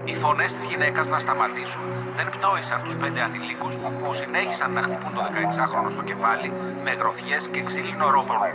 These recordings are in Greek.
Οι φωνές της γυναίκας να σταματήσουν δεν πτώησαν τους 5 ανηλίκους που συνέχισαν να χτυπούν το 16χρονο στο κεφάλι με γροθιές και ξύλινο ρόπαλο.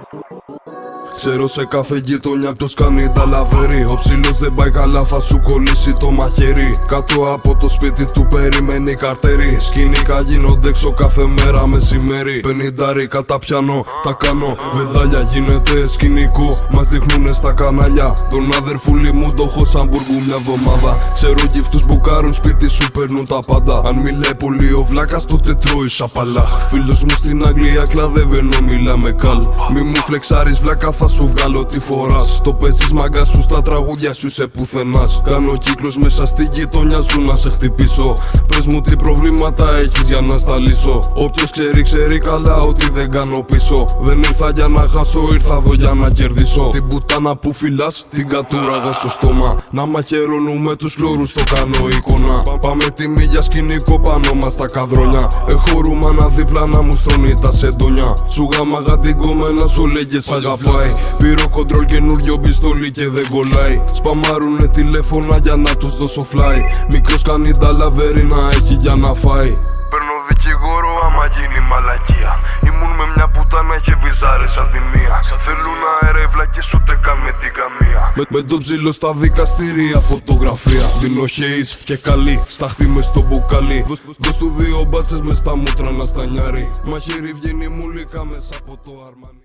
Ξέρω σε κάθε γειτονιά ποιος κάνει τα λαβέρι. Ο ψήλος δεν πάει καλά, θα σου κολλήσει το μαχαίρι. Κάτω από το σπίτι του περιμένει καρτέρι. Σκηνικά γίνονται έξω κάθε μέρα μεσημέρι. 50 κατά πιάνω, τα κάνω. Βεντάλια γίνεται σκηνικό, μας δείχνουνε στα κανάλια. Τον αδερφούλη μου το έχω σαν μπουργού μια εβδομάδα. Ξέρω γυφτούς μπουκάρουν σπίτι σου παίρνουν τα πάντα. Αν μιλάει πολύ ο βλάκας τότε τρώει σαπαλά. Φίλος μου στην Αγγλία κλαδεύει ενώ μιλάμε καλ. Μη μου φλεξάρεις βλάκα, θα σου βγάλω τι φοράς. Το παίζεις μάγκα σου στα τραγούδια σου είσαι πουθενάς. Κάνω κύκλος μέσα στη γειτονιά σου να σε χτυπήσω. Πες μου τι προβλήματα έχεις για να στα λύσω. Όποιος ξέρει ξέρει καλά ότι δεν κάνω πίσω. Δεν ήρθα για να χάσω, ήρθα εδώ για να κερδίσω. Την πουτάνα που φυλάς την κατούραγα στο στόμα. Να μαχαιρώνουμε τους φλόρους το κάνω εικόνα. Πάμε τιμή για σκηνικό πάνω μας τα καδρόνια. Έχω ρούμανα δίπλα να μου στρώνει τα σεντόνια. Σου γάμαγα την κομμένα σου λέγες αγαπάει. Πήρω κοντρόλ καινούριο πιστόλι και δεν κολλάει. Σπαμάρουνε τηλέφωνα για να τους δώσω fly. Μικρός κάνει τα λαβέρι να έχει για να φάει. Παίρνω δικηγόρο άμα γίνει μαλακία. Ήμουν με μια πουτάνα, είχε βυζάρες σαν τη μία. Θέλουν αερεύλα και ούτε καν με την καμία. Με το ψήλο στα δικαστήρια φωτογραφία. Δίνω χέις και καλή, σταχτή μες στο μπουκάλι. Δώσ' του 2 μπάτσες μες στα μούτρα να στανιάρει. Μαχαίρι βγαίνει μουλικά μέσα από το αρμάνι.